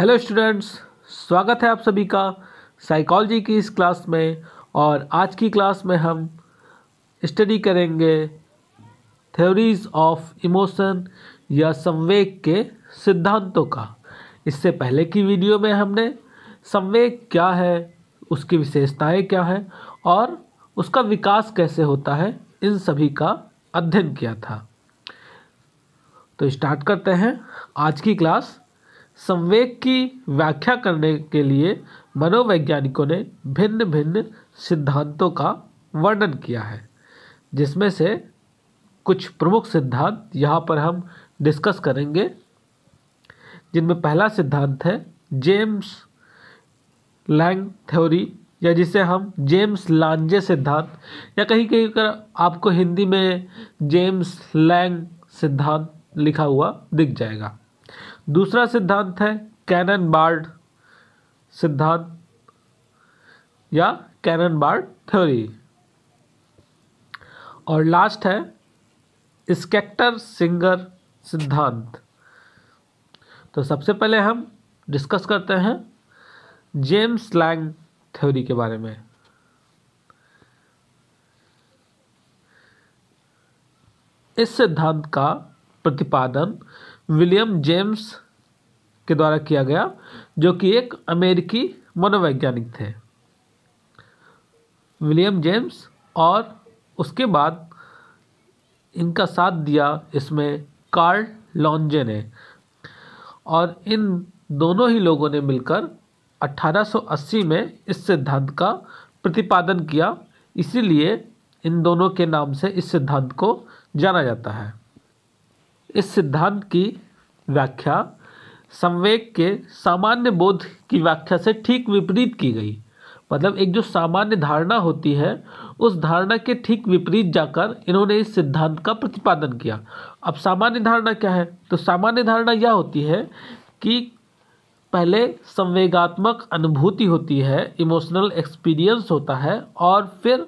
Hello students, स्वागत है आप सभी का साइकोलॉजी की इस क्लास में। और आज की क्लास में हम स्टडी करेंगे थ्योरीज ऑफ इमोशन या संवेग के सिद्धांतों का। इससे पहले की वीडियो में हमने संवेग क्या है, उसकी विशेषताएं क्या है और उसका विकास कैसे होता है, इन सभी का अध्ययन किया था। तो स्टार्ट करते हैं आज की क्लास। संवेग की व्याख्या करने के लिए मनोवैज्ञानिकों ने भिन्न भिन्न सिद्धांतों का वर्णन किया है, जिसमें से कुछ प्रमुख सिद्धांत यहाँ पर हम डिस्कस करेंगे। जिनमें पहला सिद्धांत है जेम्स लैंग थ्योरी, या जिसे हम जेम्स लांजे सिद्धांत, या कहीं कहीं कर आपको हिंदी में जेम्स लैंग सिद्धांत लिखा हुआ दिख जाएगा। दूसरा सिद्धांत है कैनन बार्ड सिद्धांत या कैनन बार्ड थ्योरी। और लास्ट है स्केक्टर सिंगर सिद्धांत। तो सबसे पहले हम डिस्कस करते हैं जेम्स लैंग थ्योरी के बारे में। इस सिद्धांत का प्रतिपादन विलियम जेम्स के द्वारा किया गया, जो कि एक अमेरिकी मनोवैज्ञानिक थे, विलियम जेम्स। और उसके बाद इनका साथ दिया इसमें कार्ल लॉन्जे ने। और इन दोनों ही लोगों ने मिलकर 1880 में इस सिद्धांत का प्रतिपादन किया। इसीलिए इन दोनों के नाम से इस सिद्धांत को जाना जाता है। इस सिद्धांत की व्याख्या संवेग के सामान्य बोध की व्याख्या से ठीक विपरीत की गई। मतलब एक जो सामान्य धारणा होती है, उस धारणा के ठीक विपरीत जाकर इन्होंने इस सिद्धांत का प्रतिपादन किया। अब सामान्य धारणा क्या है? तो सामान्य धारणा यह होती है कि पहले संवेगात्मक अनुभूति होती है, इमोशनल एक्सपीरियंस होता है, और फिर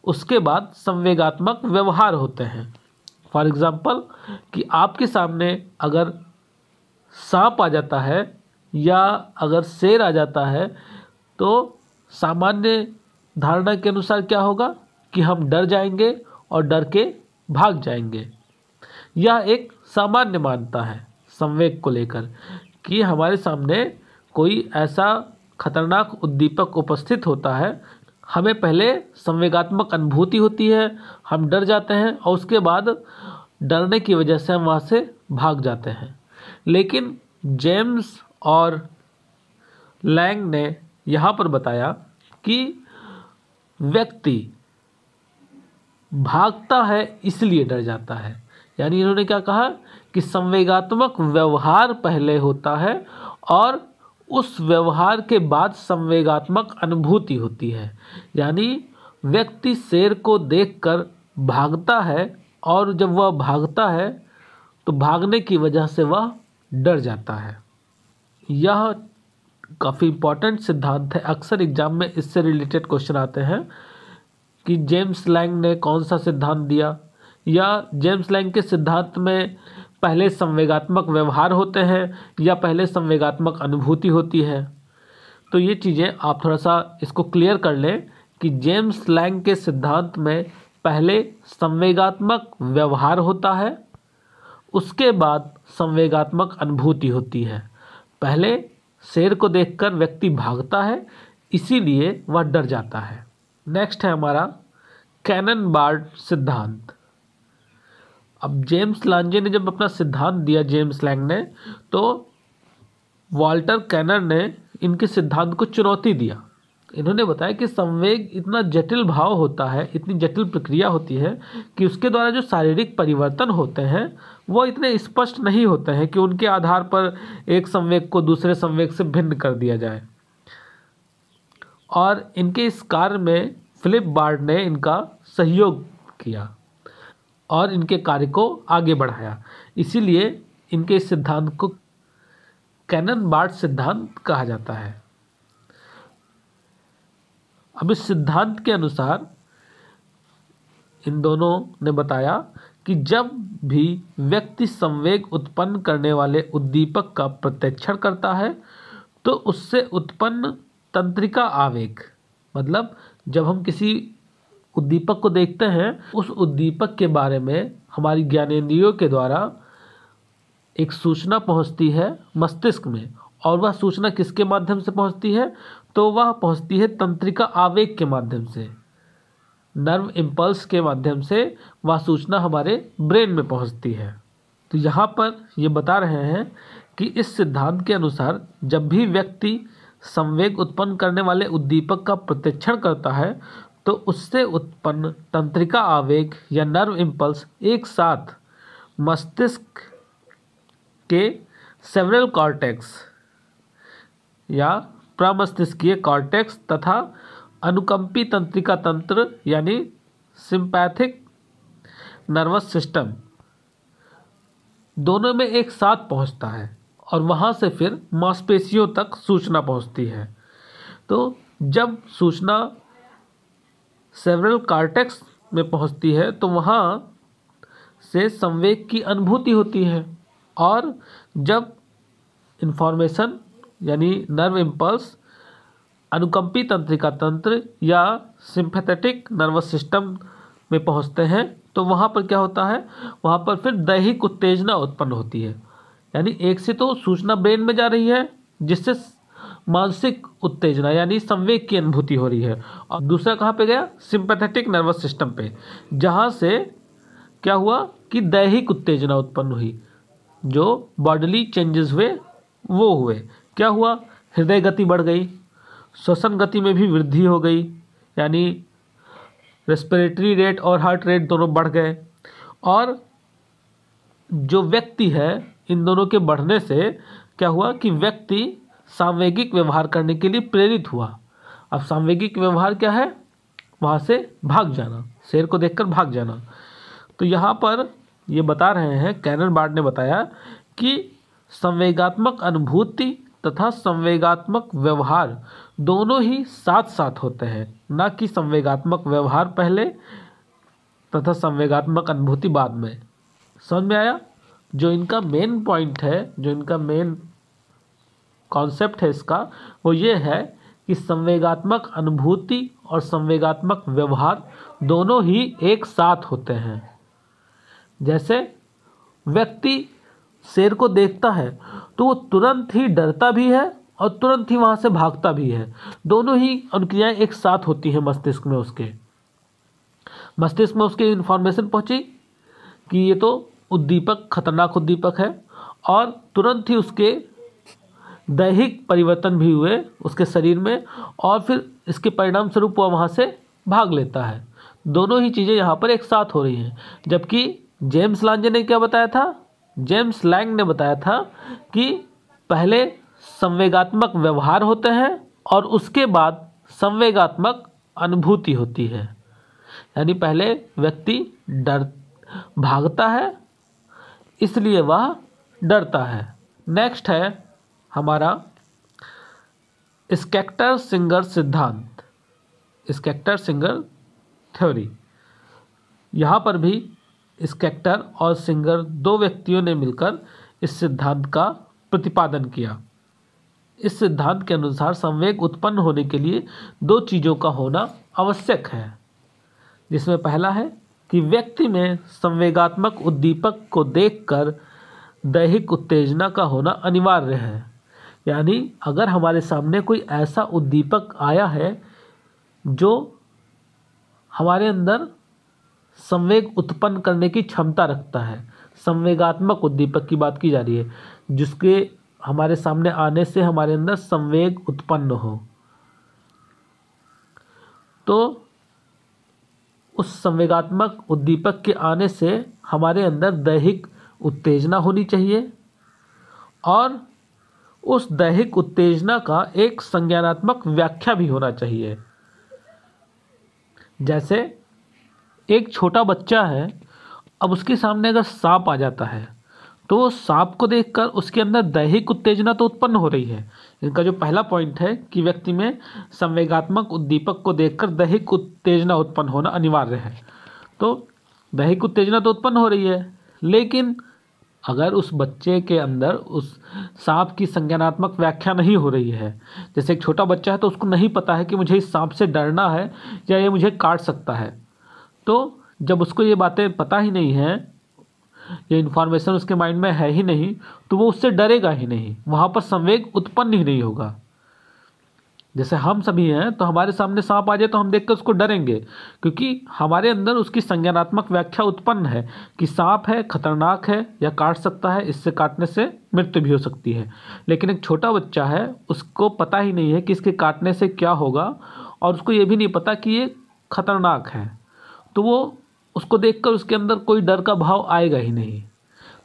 उसके बाद संवेगात्मक व्यवहार होते हैं। फॉर एग्जाम्पल कि आपके सामने अगर सांप आ जाता है या अगर शेर आ जाता है, तो सामान्य धारणा के अनुसार क्या होगा कि हम डर जाएंगे और डर के भाग जाएंगे। यह एक सामान्य मान्यता है संवेग को लेकर कि हमारे सामने कोई ऐसा खतरनाक उद्दीपक उपस्थित होता है, हमें पहले संवेगात्मक अनुभूति होती है, हम डर जाते हैं और उसके बाद डरने की वजह से हम वहाँ से भाग जाते हैं। लेकिन जेम्स और लैंग ने यहाँ पर बताया कि व्यक्ति भागता है इसलिए डर जाता है। यानी इन्होंने क्या कहा कि संवेगात्मक व्यवहार पहले होता है और उस व्यवहार के बाद संवेगात्मक अनुभूति होती है। यानी व्यक्ति शेर को देखकर भागता है, और जब वह भागता है तो भागने की वजह से वह डर जाता है। यह काफ़ी इम्पॉर्टेंट सिद्धांत है। अक्सर एग्जाम में इससे रिलेटेड क्वेश्चन आते हैं कि जेम्स लैंग ने कौन सा सिद्धांत दिया, या जेम्स लैंग के सिद्धांत में पहले संवेगात्मक व्यवहार होते हैं या पहले संवेगात्मक अनुभूति होती है। तो ये चीज़ें आप थोड़ा सा इसको क्लियर कर लें कि जेम्स लैंग के सिद्धांत में पहले संवेगात्मक व्यवहार होता है, उसके बाद संवेगात्मक अनुभूति होती है। पहले शेर को देखकर व्यक्ति भागता है, इसीलिए वह डर जाता है। नेक्स्ट है हमारा कैनन बार्ड सिद्धांत। अब जेम्स लांजे ने जब अपना सिद्धांत दिया, जेम्स लैंग ने, तो वाल्टर कैनन ने इनके सिद्धांत को चुनौती दिया। इन्होंने बताया कि संवेग इतना जटिल भाव होता है, इतनी जटिल प्रक्रिया होती है कि उसके द्वारा जो शारीरिक परिवर्तन होते हैं वो इतने स्पष्ट नहीं होते हैं कि उनके आधार पर एक संवेग को दूसरे संवेग से भिन्न कर दिया जाए। और इनके इस कार्य में फिलिप बार्ड ने इनका सहयोग किया और इनके कार्य को आगे बढ़ाया। इसीलिए इनके इस सिद्धांत को कैनन बार्ड सिद्धांत कहा जाता है। अब इस सिद्धांत के अनुसार इन दोनों ने बताया कि जब भी व्यक्ति संवेग उत्पन्न करने वाले उद्दीपक का प्रत्यक्षण करता है, तो उससे उत्पन्न तंत्रिका आवेग, मतलब जब हम किसी उद्दीपक को देखते हैं उस उद्दीपक के बारे में हमारी ज्ञानेंद्रियों के द्वारा एक सूचना पहुंचती है मस्तिष्क में, और वह सूचना किसके माध्यम से पहुंचती है, तो वह पहुंचती है तंत्रिका आवेग के माध्यम से, नर्व इम्पल्स के माध्यम से वह सूचना हमारे ब्रेन में पहुंचती है। तो यहाँ पर ये बता रहे हैं कि इस सिद्धांत के अनुसार जब भी व्यक्ति संवेग उत्पन्न करने वाले उद्दीपक का प्रत्यक्षण करता है तो उससे उत्पन्न तंत्रिका आवेग या नर्व इम्पल्स एक साथ मस्तिष्क के सेरेब्रल कॉर्टेक्स या प्रमस्तिष्कीय कॉर्टेक्स तथा अनुकंपी तंत्रिका तंत्र यानी सिंपैथिक नर्वस सिस्टम दोनों में एक साथ पहुंचता है और वहां से फिर मांसपेशियों तक सूचना पहुंचती है। तो जब सूचना सेरेब्रल कॉर्टेक्स में पहुंचती है तो वहां से संवेग की अनुभूति होती है, और जब इन्फॉर्मेशन यानी नर्व इम्पल्स अनुकंपी तंत्रिका तंत्र या सिंपैथेटिक नर्वस सिस्टम में पहुंचते हैं तो वहाँ पर क्या होता है, वहाँ पर फिर दैहिक उत्तेजना उत्पन्न होती है। यानी एक से तो सूचना ब्रेन में जा रही है जिससे मानसिक उत्तेजना यानी संवेग की अनुभूति हो रही है, और दूसरा कहाँ पे गया, सिंपैथेटिक नर्वस सिस्टम पे, जहाँ से क्या हुआ कि दैहिक उत्तेजना उत्पन्न हुई, जो बॉडीली चेंजेस हुए वो हुए। क्या हुआ, हृदय गति बढ़ गई, श्वसन गति में भी वृद्धि हो गई, यानी रेस्पिरेटरी रेट और हार्ट रेट दोनों बढ़ गए, और जो व्यक्ति है इन दोनों के बढ़ने से क्या हुआ कि व्यक्ति सांवेगिक व्यवहार करने के लिए प्रेरित हुआ। अब सांवेगिक व्यवहार क्या है, वहाँ से भाग जाना, शेर को देखकर भाग जाना। तो यहाँ पर ये बता रहे हैं, कैनन बार्ड ने बताया कि संवेगात्मक अनुभूति तथा संवेगात्मक व्यवहार दोनों ही साथ साथ होते हैं, ना कि संवेगात्मक व्यवहार पहले तथा संवेगात्मक अनुभूति बाद में। समझ में आया? जो इनका मेन पॉइंट है, जो इनका मेन कॉन्सेप्ट है इसका, वो ये है कि संवेगात्मक अनुभूति और संवेगात्मक व्यवहार दोनों ही एक साथ होते हैं। जैसे व्यक्ति शेर को देखता है तो वो तुरंत ही डरता भी है और तुरंत ही वहाँ से भागता भी है, दोनों ही अनुक्रियाएं एक साथ होती हैं मस्तिष्क में। मस्तिष्क में उसके इन्फॉर्मेशन पहुँची कि ये तो उद्दीपक खतरनाक उद्दीपक है, और तुरंत ही उसके दैहिक परिवर्तन भी हुए उसके शरीर में, और फिर इसके परिणाम स्वरूप वह वहाँ से भाग लेता है। दोनों ही चीज़ें यहाँ पर एक साथ हो रही हैं। जबकि जेम्स लांजे ने क्या बताया था, जेम्स लैंग ने बताया था कि पहले संवेगात्मक व्यवहार होते हैं और उसके बाद संवेगात्मक अनुभूति होती है। यानी पहले व्यक्ति भागता है इसलिए वह डरता है। नेक्स्ट है हमारा स्केक्टर सिंगर सिद्धांत, स्केक्टर सिंगर थ्योरी। यहाँ पर भी स्केक्टर और सिंगर दो व्यक्तियों ने मिलकर इस सिद्धांत का प्रतिपादन किया। इस सिद्धांत के अनुसार संवेग उत्पन्न होने के लिए दो चीज़ों का होना आवश्यक है, जिसमें पहला है कि व्यक्ति में संवेगात्मक उद्दीपक को देखकर दैहिक उत्तेजना का होना अनिवार्य है। यानी अगर हमारे सामने कोई ऐसा उद्दीपक आया है जो हमारे अंदर संवेग उत्पन्न करने की क्षमता रखता है, संवेगात्मक उद्दीपक की बात की जा रही है, जिसके हमारे सामने आने से हमारे अंदर संवेग उत्पन्न हो, तो उस संवेगात्मक उद्दीपक के आने से हमारे अंदर दैहिक उत्तेजना होनी चाहिए, और उस दैहिक उत्तेजना का एक संज्ञानात्मक व्याख्या भी होना चाहिए। जैसे एक छोटा बच्चा है, अब उसके सामने अगर सांप आ जाता है तो वो सांप को देखकर उसके अंदर दैहिक उत्तेजना तो उत्पन्न हो रही है। इनका जो पहला पॉइंट है कि व्यक्ति में संवेगात्मक उद्दीपक को देखकर दैहिक उत्तेजना उत्पन्न होना अनिवार्य है, तो दैहिक उत्तेजना तो उत्पन्न हो रही है, लेकिन अगर उस बच्चे के अंदर उस सांप की संज्ञानात्मक व्याख्या नहीं हो रही है, जैसे एक छोटा बच्चा है तो उसको नहीं पता है कि मुझे इस सांप से डरना है या ये मुझे काट सकता है, तो जब उसको ये बातें पता ही नहीं है, ये इन्फॉर्मेशन उसके माइंड में है ही नहीं, तो वो उससे डरेगा ही नहीं, वहाँ पर संवेग उत्पन्न ही नहीं होगा। जैसे हम सभी हैं तो हमारे सामने सांप आ जाए तो हम देख कर उसको डरेंगे, क्योंकि हमारे अंदर उसकी संज्ञानात्मक व्याख्या उत्पन्न है कि सांप है, खतरनाक है या काट सकता है, इससे काटने से मृत्यु भी हो सकती है। लेकिन एक छोटा बच्चा है, उसको पता ही नहीं है कि इसके काटने से क्या होगा, और उसको ये भी नहीं पता कि ये खतरनाक है, तो वो उसको देखकर उसके अंदर कोई डर का भाव आएगा ही नहीं।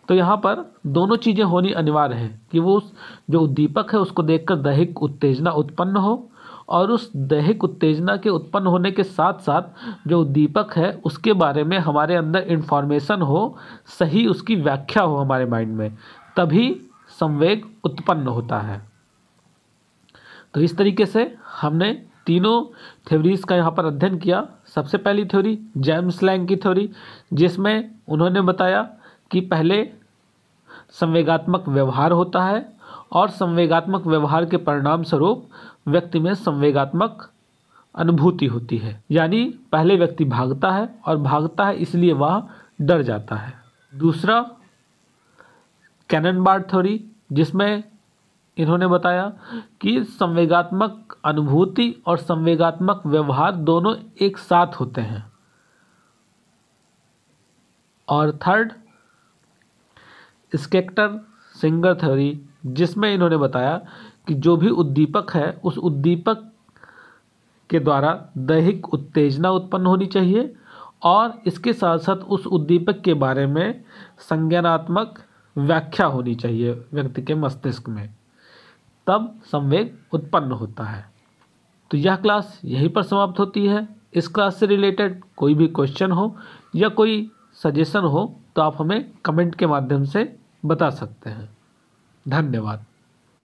तो यहाँ पर दोनों चीज़ें होनी अनिवार्य है कि वो जो उद्दीपक है उसको देखकर दैहिक उत्तेजना उत्पन्न हो, और उस दैहिक उत्तेजना के उत्पन्न होने के साथ साथ जो उद्दीपक है उसके बारे में हमारे अंदर इन्फॉर्मेशन हो, सही उसकी व्याख्या हो हमारे माइंड में, तभी संवेग उत्पन्न होता है। तो इस तरीके से हमने तीनों थ्योरीज का यहाँ पर अध्ययन किया। सबसे पहली थ्योरी जेम्स लैंग की थ्योरी, जिसमें उन्होंने बताया कि पहले संवेगात्मक व्यवहार होता है और संवेगात्मक व्यवहार के परिणाम स्वरूप व्यक्ति में संवेगात्मक अनुभूति होती है। यानी पहले व्यक्ति भागता है, और भागता है इसलिए वह डर जाता है। दूसरा कैननबार्ड थ्योरी, जिसमें इन्होंने बताया कि संवेगात्मक अनुभूति और संवेगात्मक व्यवहार दोनों एक साथ होते हैं। और थर्ड स्केक्टर सिंगर थ्योरी, जिसमें इन्होंने बताया कि जो भी उद्दीपक है उस उद्दीपक के द्वारा दैहिक उत्तेजना उत्पन्न होनी चाहिए, और इसके साथ साथ उस उद्दीपक के बारे में संज्ञानात्मक व्याख्या होनी चाहिए व्यक्ति के मस्तिष्क में, तब संवेग उत्पन्न होता है। तो यह क्लास यहीं पर समाप्त होती है। इस क्लास से रिलेटेड कोई भी क्वेश्चन हो या कोई सजेशन हो तो आप हमें कमेंट के माध्यम से बता सकते हैं। धन्यवाद।